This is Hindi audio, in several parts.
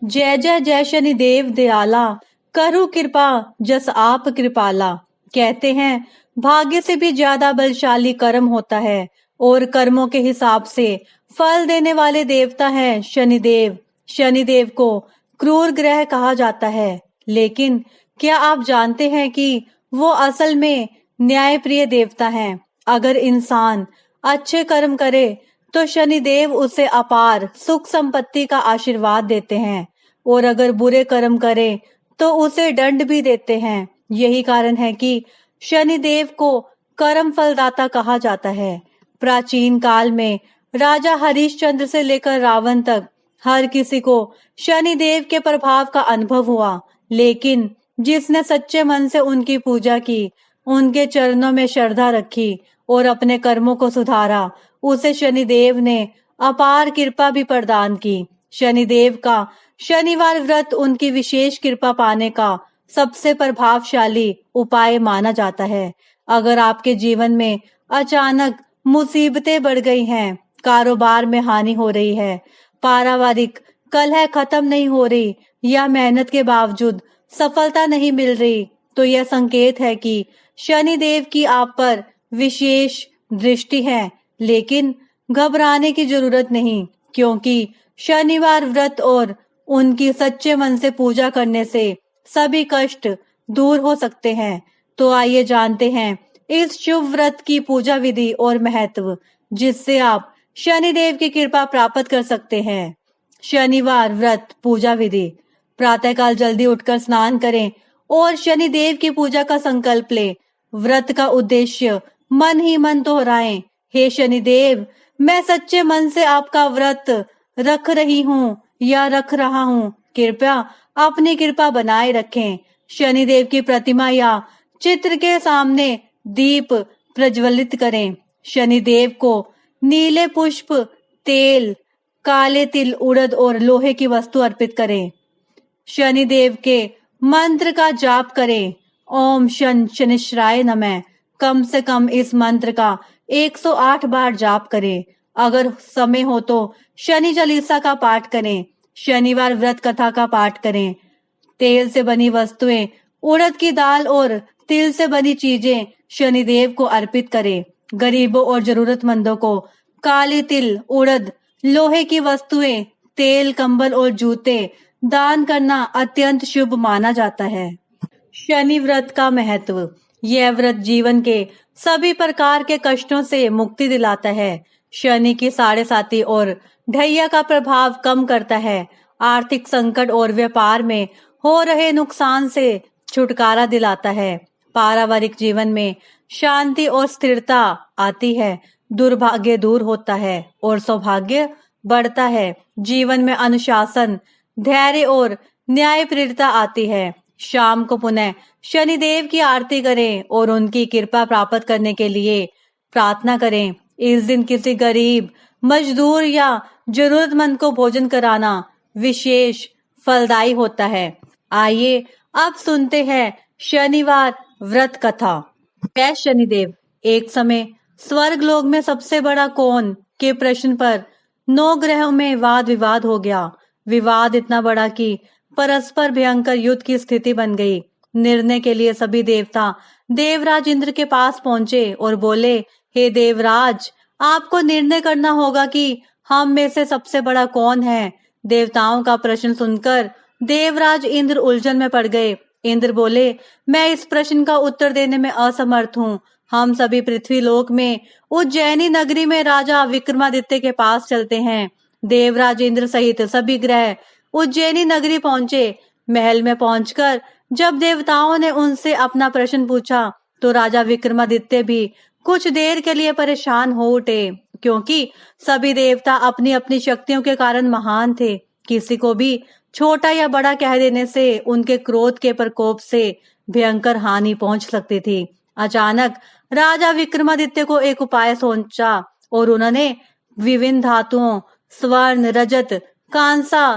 जय जय जय शनिदेव दयाला, करो कृपा जस आप कृपाला। कहते हैं भाग्य से भी ज्यादा बलशाली कर्म होता है और कर्मों के हिसाब से फल देने वाले देवता हैं शनिदेव। शनिदेव को क्रूर ग्रह कहा जाता है, लेकिन क्या आप जानते हैं कि वो असल में न्यायप्रिय देवता हैं। अगर इंसान अच्छे कर्म करे तो शनिदेव उसे अपार सुख संपत्ति का आशीर्वाद देते हैं, और अगर बुरे कर्म करे तो उसे दंड भी देते हैं। यही कारण है कि शनिदेव को कर्म फलदाता कहा जाता है। प्राचीन काल में राजा हरिश्चंद्र से लेकर रावण तक हर किसी को शनिदेव के प्रभाव का अनुभव हुआ, लेकिन जिसने सच्चे मन से उनकी पूजा की, उनके चरणों में श्रद्धा रखी और अपने कर्मों को सुधारा, उसे शनिदेव ने अपार कृपा भी प्रदान की। शनिदेव का शनिवार व्रत उनकी विशेष कृपा पाने का सबसे प्रभावशाली उपाय माना जाता है। अगर आपके जीवन में अचानक मुसीबतें बढ़ गई हैं, कारोबार में हानि हो रही है, पारिवारिक कलह खत्म नहीं हो रही या मेहनत के बावजूद सफलता नहीं मिल रही, तो यह संकेत है कि शनिदेव की आप पर विशेष दृष्टि है। लेकिन घबराने की जरूरत नहीं, क्योंकि शनिवार व्रत और उनकी सच्चे मन से पूजा करने से सभी कष्ट दूर हो सकते हैं। तो आइए जानते हैं इस शुभ व्रत की पूजा विधि और महत्व, जिससे आप शनिदेव की कृपा प्राप्त कर सकते हैं। शनिवार व्रत पूजा विधि। प्रातःकाल जल्दी उठकर स्नान करें और शनिदेव की पूजा का संकल्प लें। व्रत का उद्देश्य मन ही मन दोहराएं। हे शनिदेव, मैं सच्चे मन से आपका व्रत रख रही हूँ या रख रहा हूँ, कृपया अपनी कृपा बनाए रखें। शनिदेव की प्रतिमा या चित्र के सामने दीप प्रज्वलित करें। शनिदेव को नीले पुष्प, तेल, काले तिल, उड़द और लोहे की वस्तु अर्पित करें। शनिदेव के मंत्र का जाप करें। ओम शन शनिश्चराय नमः। कम से कम इस मंत्र का 108 बार जाप करें। अगर समय हो तो शनि चालीसा का पाठ करें। शनिवार व्रत कथा का पाठ करें। तेल से बनी वस्तुएं, उड़द की दाल और तिल से बनी चीजें शनिदेव को अर्पित करें। गरीबों और जरूरतमंदों को काले तिल, उड़द, लोहे की वस्तुएं, तेल, कंबल और जूते दान करना अत्यंत शुभ माना जाता है। शनि व्रत का महत्व। यह व्रत जीवन के सभी प्रकार के कष्टों से मुक्ति दिलाता है। शनि की साढ़े साती और ढैया का प्रभाव कम करता है। आर्थिक संकट और व्यापार में हो रहे नुकसान से छुटकारा दिलाता है। पारिवारिक जीवन में शांति और स्थिरता आती है। दुर्भाग्य दूर होता है और सौभाग्य बढ़ता है। जीवन में अनुशासन, धैर्य और न्यायप्रियता आती है। शाम को पुनः शनिदेव की आरती करें और उनकी कृपा प्राप्त करने के लिए प्रार्थना करें। इस दिन किसी गरीब, मजदूर या जरूरतमंद को भोजन कराना विशेष फलदायी होता है। आइए अब सुनते हैं शनिवार व्रत कथा। जय शनिदेव। एक समय स्वर्ग लोक में सबसे बड़ा कौन के प्रश्न पर 9 ग्रहों में वाद विवाद हो गया। विवाद इतना बड़ा कि परस्पर भयंकर युद्ध की स्थिति बन गई। निर्णय के लिए सभी देवता देवराज इंद्र के पास पहुंचे और बोले, हे देवराज, आपको निर्णय करना होगा कि हम में से सबसे बड़ा कौन है। देवताओं का प्रश्न सुनकर देवराज इंद्र उलझन में पड़ गए। इंद्र बोले, मैं इस प्रश्न का उत्तर देने में असमर्थ हूँ। हम सभी पृथ्वी लोक में उज्जैनी नगरी में राजा विक्रमादित्य के पास चलते हैं। देवराज इंद्र सहित सभी ग्रह उज्जैनी नगरी पहुंचे। महल में पहुंचकर जब देवताओं ने उनसे अपना प्रश्न पूछा, तो राजा विक्रमादित्य भी कुछ देर के लिए परेशान हो उठे, क्योंकि सभी देवता अपनी अपनी शक्तियों के कारण महान थे। किसी को भी छोटा या बड़ा कह देने से उनके क्रोध के प्रकोप से भयंकर हानि पहुंच सकती थी। अचानक राजा विक्रमादित्य को एक उपाय सोचा और उन्होंने विभिन्न धातुओं, स्वर्ण, रजत, कांसा,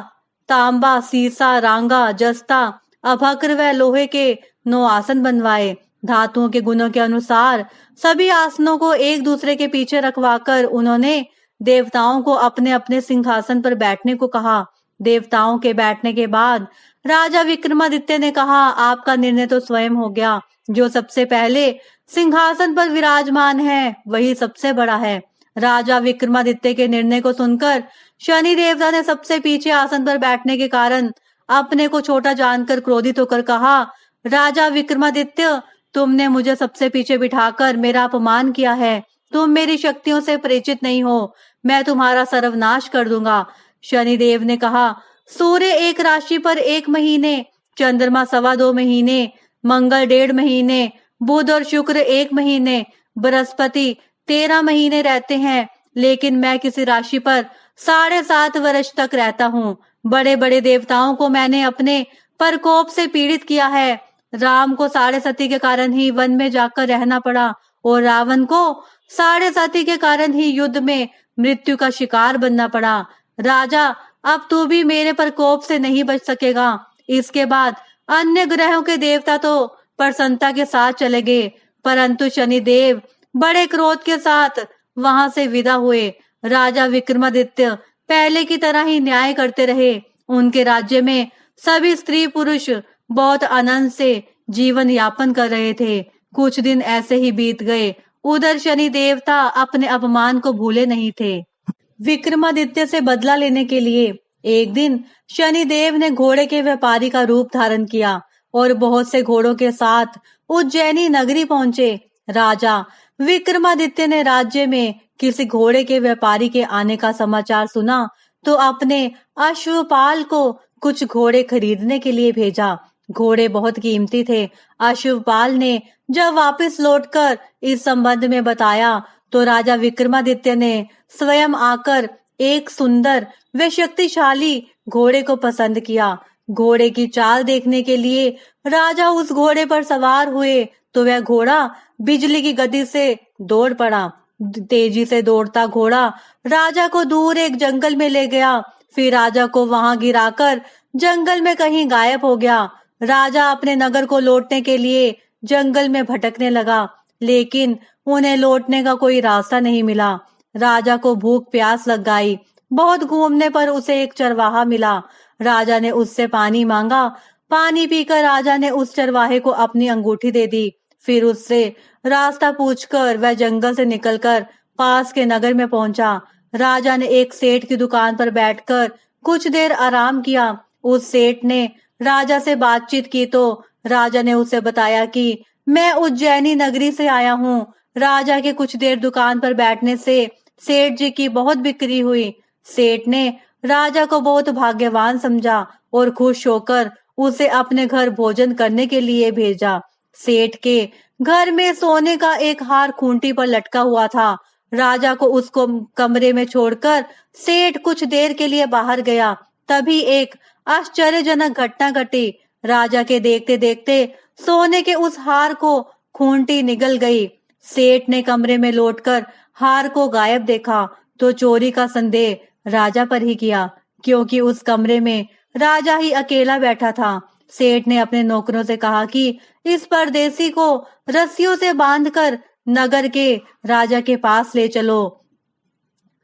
तांबा, सीसा, रांगा, जस्ता, अभक्र व लोहे के 9 आसन बनवाए। धातुओं के गुणों के अनुसार सभी आसनों को एक दूसरे के पीछे रखवाकर उन्होंने देवताओं को अपने अपने सिंहासन पर बैठने को कहा। देवताओं के बैठने के बाद राजा विक्रमादित्य ने कहा, आपका निर्णय तो स्वयं हो गया। जो सबसे पहले सिंहासन पर विराजमान है वही सबसे बड़ा है। राजा विक्रमादित्य के निर्णय को सुनकर शनि देवता ने सबसे पीछे आसन पर बैठने के कारण अपने को छोटा जानकर क्रोधित होकर कहा, राजा विक्रमादित्य, तुमने मुझे सबसे पीछे बिठाकर मेरा अपमान किया है। तुम मेरी शक्तियों से परिचित नहीं हो। मैं तुम्हारा सर्वनाश कर दूंगा। शनिदेव ने कहा, सूर्य एक राशि पर 1 महीने, चंद्रमा 2.25 महीने, मंगल 1.5 महीने, बुध और शुक्र 1 महीने, बृहस्पति 13 महीने रहते हैं, लेकिन मैं किसी राशि पर 7.5 वर्ष तक रहता हूँ। बड़े बड़े देवताओं को मैंने अपने प्रकोप से पीड़ित किया है। राम को 7.5 के कारण ही वन में जाकर रहना पड़ा और रावण को 7.5 के कारण ही युद्ध में मृत्यु का शिकार बनना पड़ा। राजा, अब तू भी मेरे प्रकोप से नहीं बच सकेगा। इसके बाद अन्य ग्रहों के देवता तो प्रसन्नता के साथ चले गए, परंतु शनिदेव बड़े क्रोध के साथ वहां से विदा हुए। राजा विक्रमादित्य पहले की तरह ही न्याय करते रहे। उनके राज्य में सभी स्त्री पुरुष बहुत आनंद से जीवन यापन कर रहे थे। कुछ दिन ऐसे ही बीत गए। उधर शनि देवता अपने अपमान को भूले नहीं थे। विक्रमादित्य से बदला लेने के लिए एक दिन शनिदेव ने घोड़े के व्यापारी का रूप धारण किया और बहुत से घोड़ों के साथ उज्जैनी नगरी पहुंचे। राजा विक्रमादित्य ने राज्य में किसी घोड़े के व्यापारी के आने का समाचार सुना तो अपने अश्वपाल को कुछ घोड़े खरीदने के लिए भेजा। घोड़े बहुत कीमती थे। अश्वपाल ने जब वापस लौटकर इस संबंध में बताया तो राजा विक्रमादित्य ने स्वयं आकर एक सुंदर व शक्तिशाली घोड़े को पसंद किया। घोड़े की चाल देखने के लिए राजा उस घोड़े पर सवार हुए तो वह घोड़ा बिजली की गति से दौड़ पड़ा। तेजी से दौड़ता घोड़ा राजा को दूर एक जंगल में ले गया। फिर राजा को वहां गिराकर जंगल में कहीं गायब हो गया। राजा अपने नगर को लौटने के लिए जंगल में भटकने लगा, लेकिन उन्हें लौटने का कोई रास्ता नहीं मिला। राजा को भूख प्यास लग गई। बहुत घूमने पर उसे एक चरवाहा मिला। राजा ने उससे पानी मांगा। पानी पीकर राजा ने उस चरवाहे को अपनी अंगूठी दे दी। फिर उससे रास्ता पूछकर वह जंगल से निकलकर पास के नगर में पहुंचा। राजा ने एक सेठ की दुकान पर बैठकर कुछ देर आराम किया। उस सेठ ने राजा से बातचीत की तो राजा ने उसे बताया कि मैं उज्जैनी नगरी से आया हूँ। राजा के कुछ देर दुकान पर बैठने से सेठ जी की बहुत बिक्री हुई। सेठ ने राजा को बहुत भाग्यवान समझा और खुश होकर उसे अपने घर भोजन करने के लिए भेजा। सेठ के घर में सोने का एक हार खूंटी पर लटका हुआ था। राजा को उसको कमरे में छोड़कर सेठ कुछ देर के लिए बाहर गया। तभी एक आश्चर्यजनक घटना घटी। राजा के देखते देखते सोने के उस हार को खूंटी निगल गई। सेठ ने कमरे में लौटकर हार को गायब देखा तो चोरी का संदेह राजा पर ही किया, क्योंकि उस कमरे में राजा ही अकेला बैठा था। सेठ ने अपने नौकरों से कहा कि इस परदेसी को रस्सियों से बांधकर नगर के राजा के पास ले चलो।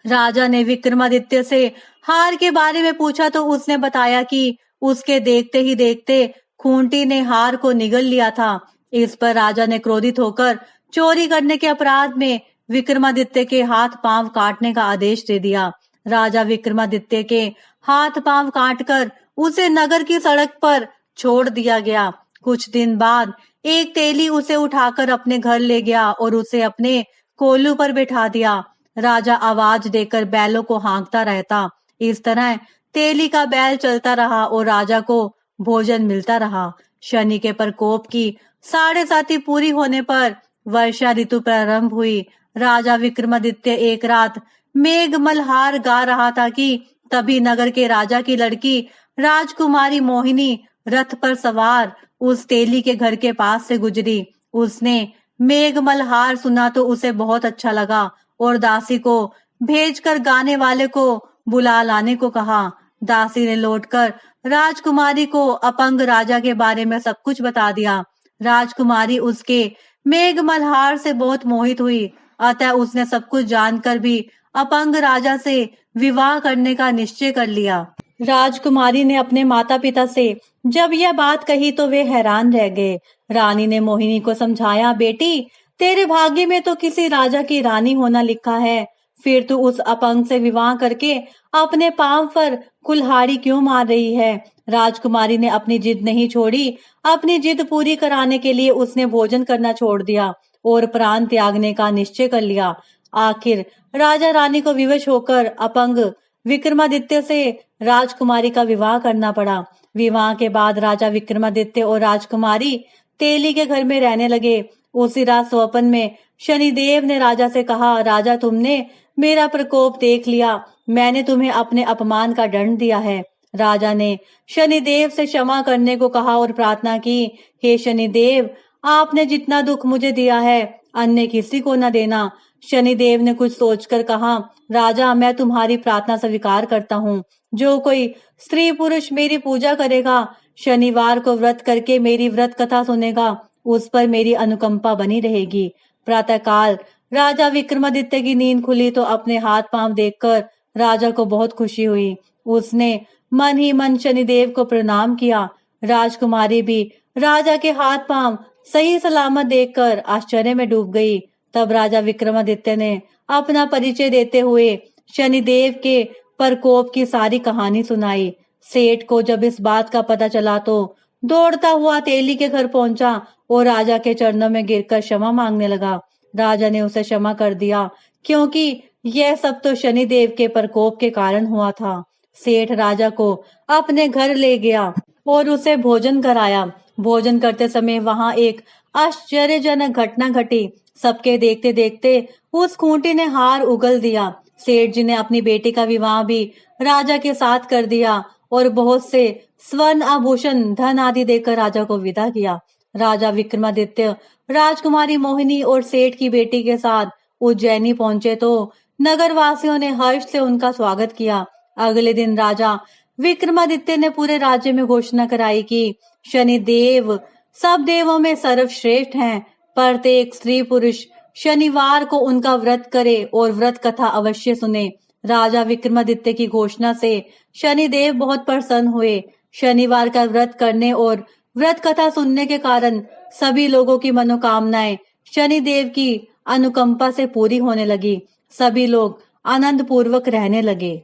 राजा ने विक्रमादित्य से हार के बारे में पूछा तो उसने बताया कि उसके देखते ही देखते खूंटी ने हार को निगल लिया था। इस पर राजा ने क्रोधित होकर चोरी करने के अपराध में विक्रमादित्य के हाथ पांव काटने का आदेश दे दिया। राजा विक्रमादित्य के हाथ पांव काटकर उसे नगर की सड़क पर छोड़ दिया गया। कुछ दिन बाद एक तेली उसे उठाकर अपने घर ले गया और उसे अपने कोल्हू पर बिठा दिया। राजा आवाज देकर बैलों को हाँकता रहता। इस तरह तेली का बैल चलता रहा और राजा को भोजन मिलता रहा। शनि के प्रकोप की 7.5 पूरी होने पर वर्षा ऋतु प्रारंभ हुई। राजा विक्रमादित्य एक रात मेघ मल्हार गा रहा था कि तभी नगर के राजा की लड़की राजकुमारी मोहिनी रथ पर सवार उस तेली के घर के पास से गुजरी। उसने मेघ मल्हार सुना तो उसे बहुत अच्छा लगा और दासी को भेजकर गाने वाले को बुला लाने को कहा। दासी ने लौटकर राजकुमारी को अपंग राजा के बारे में सब कुछ बता दिया। राजकुमारी उसके मेघ मल्हार से बहुत मोहित हुई, अतः उसने सब कुछ जानकर भी अपंग राजा से विवाह करने का निश्चय कर लिया। राजकुमारी ने अपने माता पिता से जब यह बात कही तो वे हैरान रह गए। रानी ने मोहिनी को समझाया, बेटी, तेरे भाग्य में तो किसी राजा की रानी होना लिखा है, फिर तू उस अपंग से विवाह करके अपने पांव पर कुल्हाड़ी क्यों मार रही है। राजकुमारी ने अपनी जिद नहीं छोड़ी। अपनी जिद पूरी कराने के लिए उसने भोजन करना छोड़ दिया और प्राण त्यागने का निश्चय कर लिया। आखिर राजा रानी को विवश होकर अपंग विक्रमादित्य से राजकुमारी का विवाह करना पड़ा। विवाह के बाद राजा विक्रमादित्य और राजकुमारी तेली के घर में रहने लगे। उसी रात स्वप्न में शनिदेव ने राजा से कहा, राजा, तुमने मेरा प्रकोप देख लिया, मैंने तुम्हें अपने अपमान का दंड दिया है। राजा ने शनिदेव से क्षमा करने को कहा और प्रार्थना की, हे शनिदेव, आपने जितना दुख मुझे दिया है अन्य किसी को न देना। शनिदेव ने कुछ सोचकर कहा, राजा, मैं तुम्हारी प्रार्थना स्वीकार करता हूँ। जो कोई स्त्री पुरुष मेरी पूजा करेगा, शनिवार को व्रत करके मेरी व्रत कथा सुनेगा, उस पर मेरी अनुकंपा बनी रहेगी। प्रातःकाल राजा विक्रमादित्य की नींद खुली तो अपने हाथ पांव देखकर राजा को बहुत खुशी हुई। उसने मन ही मन शनिदेव को प्रणाम किया। राजकुमारी भी राजा के हाथ पांव सही सलामत देखकर आश्चर्य में डूब गई। तब राजा विक्रमादित्य ने अपना परिचय देते हुए शनिदेव के प्रकोप की सारी कहानी सुनाई। सेठ को जब इस बात का पता चला तो दौड़ता हुआ तेली के घर पहुंचा और राजा के चरणों में गिरकर क्षमा मांगने लगा। राजा ने उसे क्षमा कर दिया क्योंकि यह सब तो शनिदेव के प्रकोप के कारण हुआ था। सेठ राजा को अपने घर ले गया और उसे भोजन कराया। भोजन करते समय वहां एक आश्चर्यजनक घटना घटी। सबके देखते देखते उस खूंटी ने हार उगल दिया। सेठ जी ने अपनी बेटी का विवाह भी राजा के साथ कर दिया और बहुत से स्वर्ण आभूषण धन आदि देकर राजा को विदा किया। राजा विक्रमादित्य राजकुमारी मोहिनी और सेठ की बेटी के साथ उज्जैनी पहुंचे तो नगर वासियों ने हर्ष से उनका स्वागत किया। अगले दिन राजा विक्रमादित्य ने पूरे राज्य में घोषणा कराई कि शनिदेव सब देवों में सर्वश्रेष्ठ हैं। प्रत्येक स्त्री पुरुष शनिवार को उनका व्रत करे और व्रत कथा अवश्य सुने। राजा विक्रमादित्य की घोषणा से शनिदेव बहुत प्रसन्न हुए। शनिवार का व्रत करने और व्रत कथा सुनने के कारण सभी लोगों की मनोकामनाएं शनिदेव की अनुकंपा से पूरी होने लगी। सभी लोग आनंद पूर्वक रहने लगे।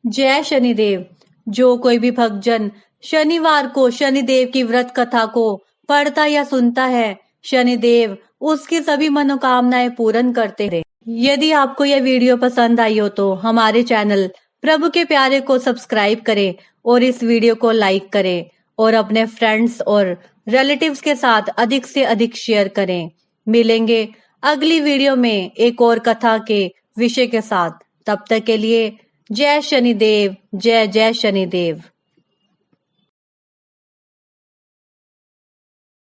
जय शनिदेव। जो कोई भी भक्तजन शनिवार को शनिदेव की व्रत कथा को पढ़ता या सुनता है, शनिदेव उसकी सभी मनोकामनाएं पूर्ण करते रहे। यदि आपको यह वीडियो पसंद आई हो तो हमारे चैनल प्रभु के प्यारे को सब्सक्राइब करें और इस वीडियो को लाइक करें और अपने फ्रेंड्स और रिलेटिव्स के साथ अधिक से अधिक शेयर करें। मिलेंगे अगली वीडियो में एक और कथा के विषय के साथ। तब तक के लिए जय शनिदेव, जय जय शनिदेव।